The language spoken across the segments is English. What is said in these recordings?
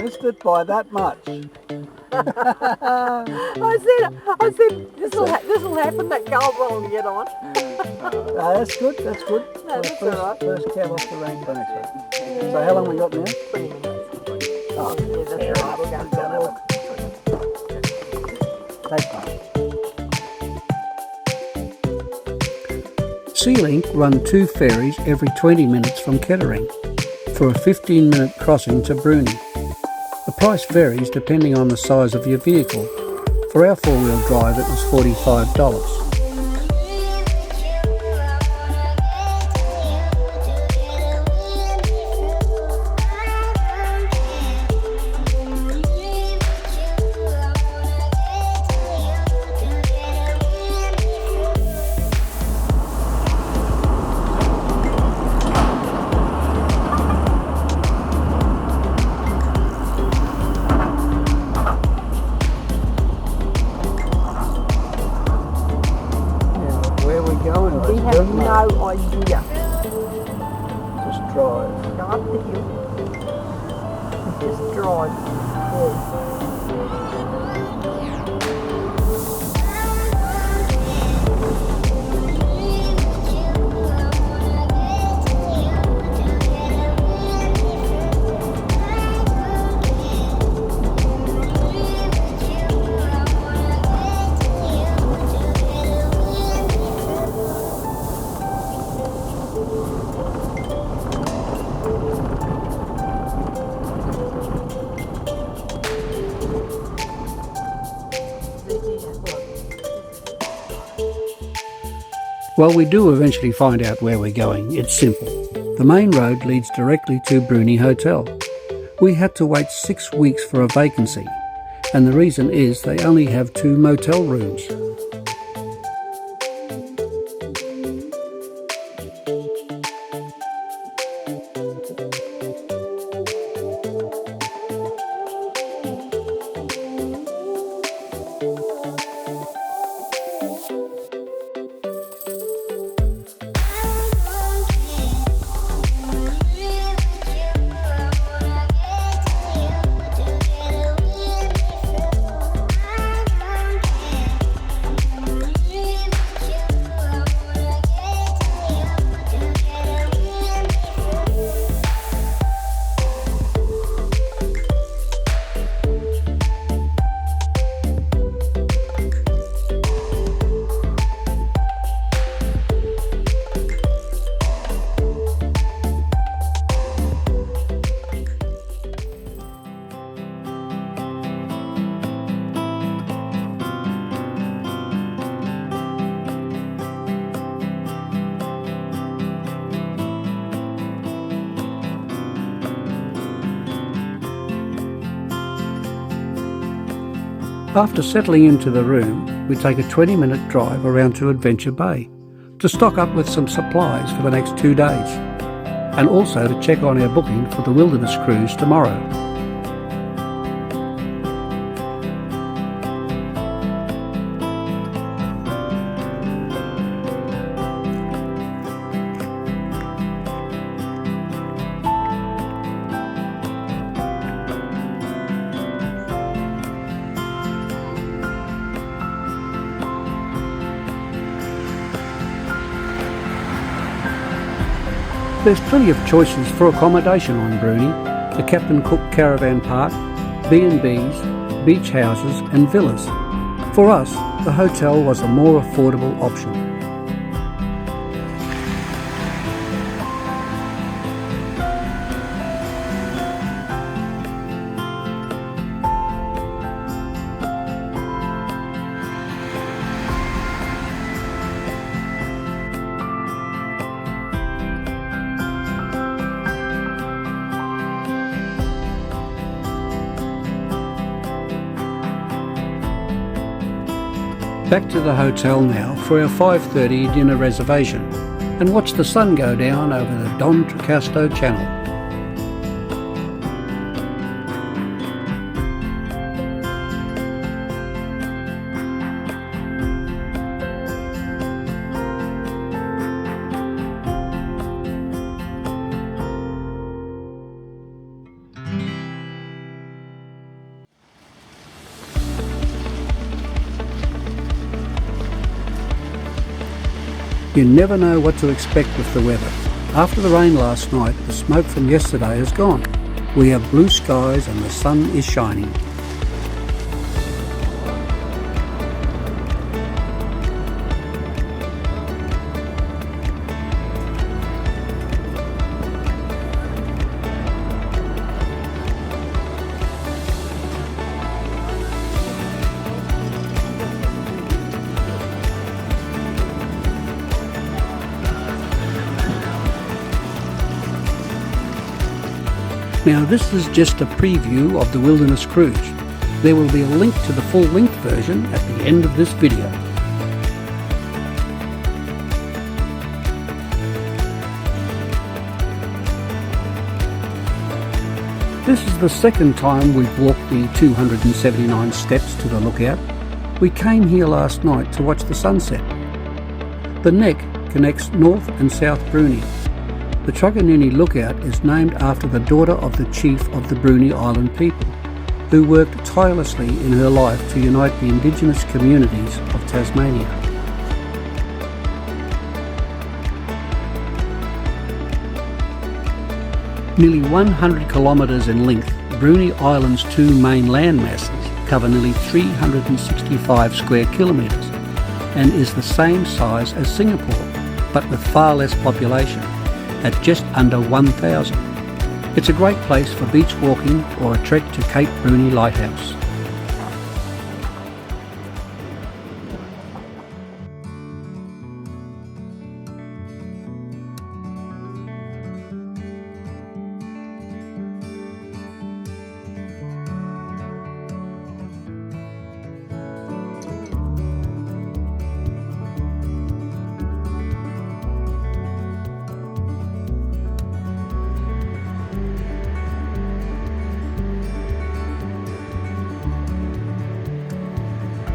missed it by that much. I said, this will happen. That gold one will get on. No, that's good. That's good. No, that's all right. First cab off the rank for next week. So how long we got now? 20 minutes. Oh, Yeah, that's all right. We'll go and have a look. Take time. Sealink run 2 ferries every 20 minutes from Kettering for a 15-minute crossing to Bruni. The price varies depending on the size of your vehicle. For our 4-wheel drive it was $45. We have no idea. Just drive. Go up the hill. Just drive. Yeah. Well, we do eventually find out where we're going. It's simple. The main road leads directly to Bruny Hotel. We had to wait 6 weeks for a vacancy, and the reason is they only have 2 motel rooms. After settling into the room, we take a 20-minute drive around to Adventure Bay to stock up with some supplies for the next 2 days, and also to check on our booking for the Wilderness Cruise tomorrow. There's plenty of choices for accommodation on Bruni: the Captain Cook Caravan Park, B&Bs, beach houses and villas. For us, the hotel was a more affordable option. Back to the hotel now for our 5:30 dinner reservation and watch the sun go down over the Don Tricasto Channel. You never know what to expect with the weather. After the rain last night, the smoke from yesterday is gone. We have blue skies and the sun is shining. Now this is just a preview of the Wilderness Cruise. There will be a link to the full-length version at the end of this video. This is the second time we've walked the 279 steps to the lookout. We came here last night to watch the sunset. The neck connects North and South Bruny. The Truganini Lookout is named after the daughter of the chief of the Bruny Island people, who worked tirelessly in her life to unite the indigenous communities of Tasmania. Nearly 100 kilometres in length, Bruny Island's two main land masses cover nearly 365 square kilometres and is the same size as Singapore, but with far less population, at just under 1,000. It's a great place for beach walking or a trek to Cape Bruny Lighthouse.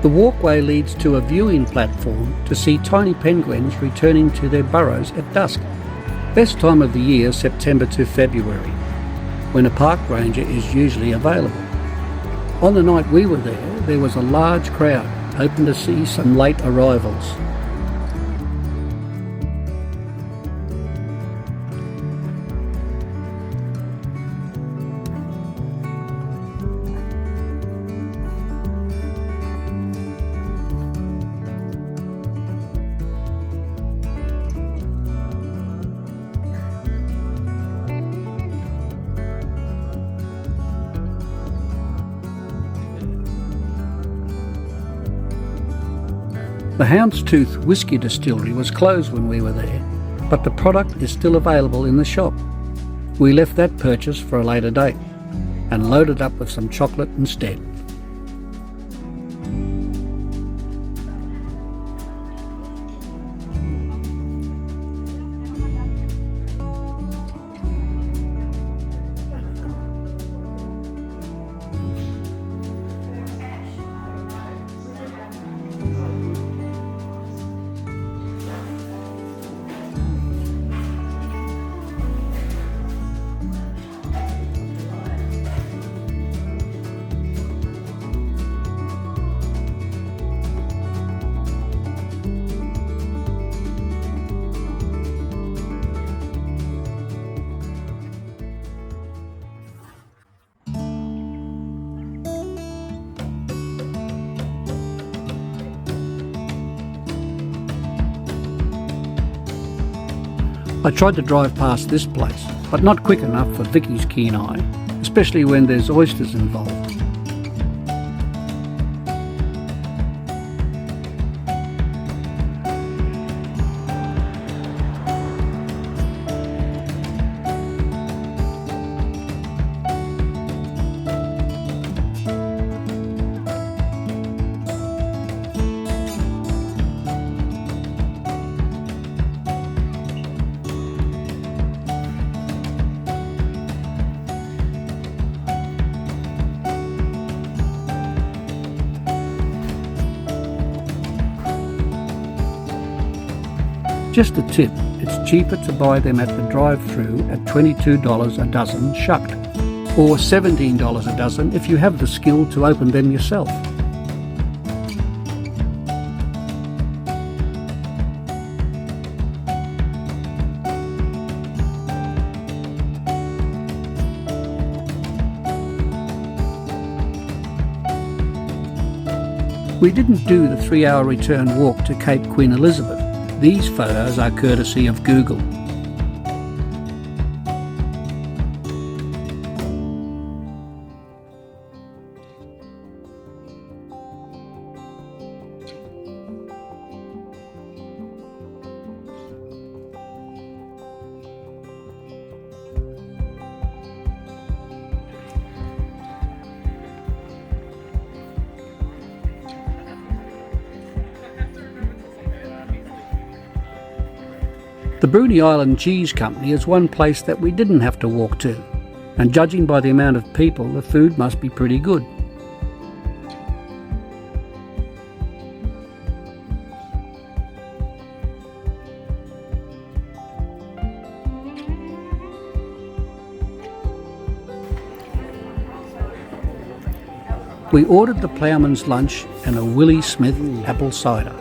The walkway leads to a viewing platform to see tiny penguins returning to their burrows at dusk. Best time of the year, September to February, when a park ranger is usually available. On the night we were there was a large crowd, hoping to see some late arrivals. The Houndstooth Whisky Distillery was closed when we were there, but the product is still available in the shop. We left that purchase for a later date and loaded up with some chocolate instead. I tried to drive past this place, but not quick enough for Vicky's keen eye, especially when there's oysters involved. Just a tip, it's cheaper to buy them at the drive-thru at $22 a dozen shucked, or $17 a dozen if you have the skill to open them yourself. We didn't do the 3-hour return walk to Cape Queen Elizabeth. These photos are courtesy of Google. The Bruny Island Cheese Company is one place that we didn't have to walk to, and judging by the amount of people, the food must be pretty good. We ordered the ploughman's lunch and a Willie Smith apple cider.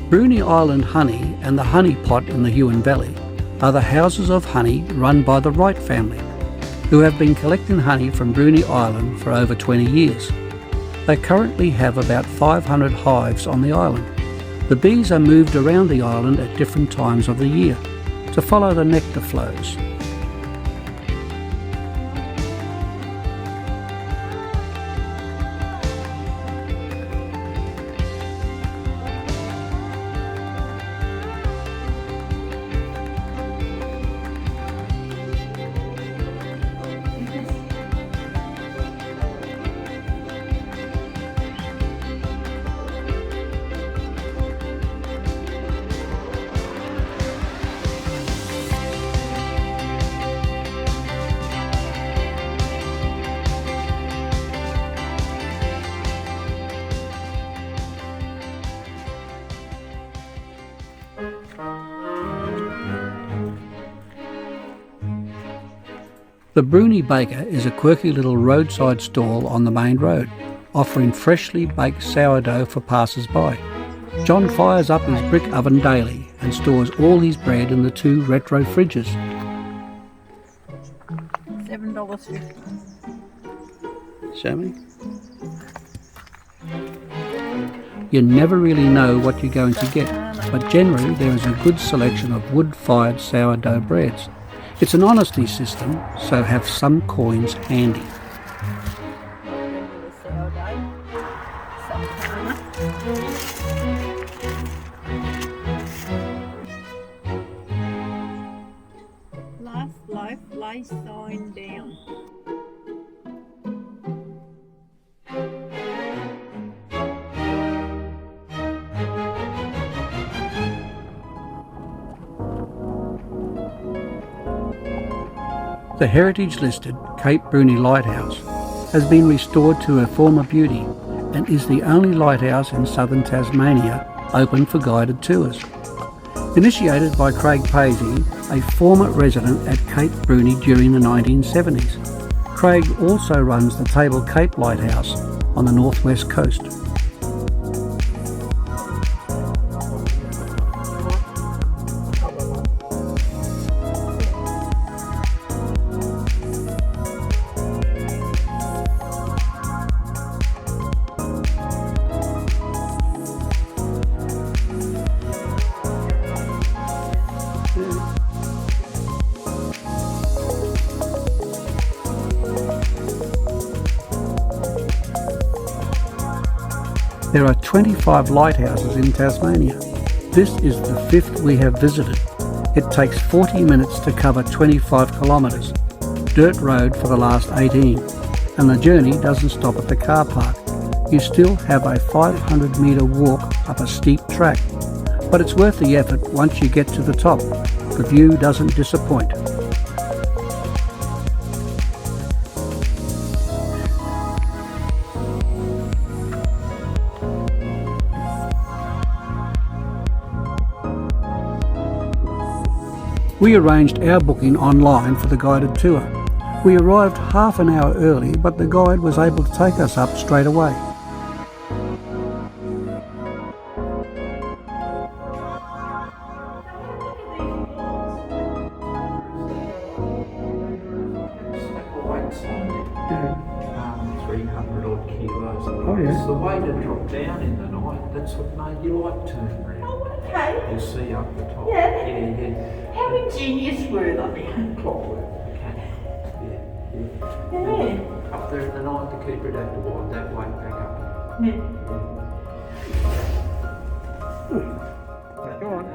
Bruny Island Honey and the Honey Pot in the Huon Valley are the houses of honey run by the Wright family, who have been collecting honey from Bruny Island for over 20 years. They currently have about 500 hives on the island. The bees are moved around the island at different times of the year to follow the nectar flows. The Bruny Baker is a quirky little roadside stall on the main road, offering freshly baked sourdough for passers-by. John fires up his brick oven daily and stores all his bread in the 2 retro fridges. $7.50. Show me. You never really know what you're going to get, but generally there is a good selection of wood-fired sourdough breads. It's an honesty system, so have some coins handy. Last life lies sewing down. The heritage-listed Cape Bruni lighthouse has been restored to her former beauty and is the only lighthouse in southern Tasmania open for guided tours. Initiated by Craig Paisley, a former resident at Cape Bruni during the 1970s. Craig also runs the Table Cape Lighthouse on the northwest coast. There are 25 lighthouses in Tasmania. This is the 5th we have visited. It takes 40 minutes to cover 25 kilometres, dirt road for the last 18, and the journey doesn't stop at the car park. You still have a 500-metre walk up a steep track, but it's worth the effort once you get to the top, The view doesn't disappoint. We arranged our booking online for the guided tour. We arrived half an hour early, but the guide was able to take us up straight away. It's the way to drop down in the night. That's what made your light turn round. Okay. You see up the top. Yeah. Yeah. How ingenious were they? Clockwork. Okay. Yeah. Up there in the night to keep it at the wide, that way back up. Yeah. Go on.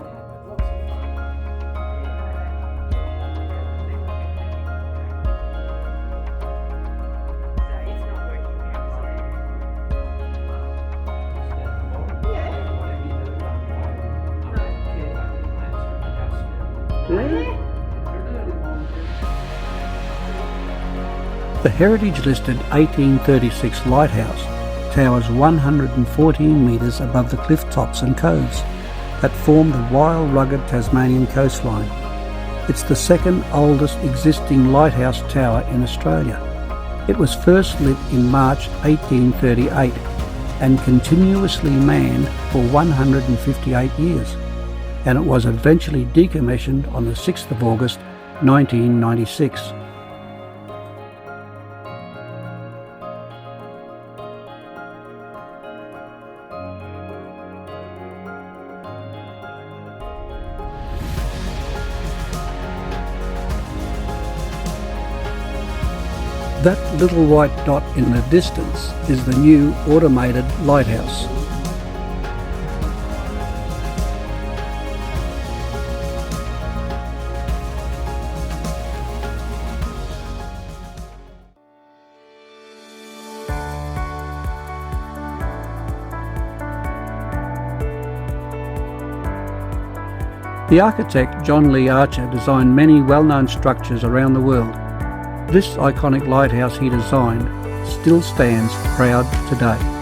The heritage-listed 1836 lighthouse towers 114 metres above the cliff tops and coves that form the wild, rugged Tasmanian coastline. It's the second oldest existing lighthouse tower in Australia. It was first lit in March 1838 and continuously manned for 158 years, and it was eventually decommissioned on the 6th of August 1996. That little white dot in the distance is the new automated lighthouse. The architect John Lee Archer designed many well-known structures around the world. This iconic lighthouse he designed still stands proud today.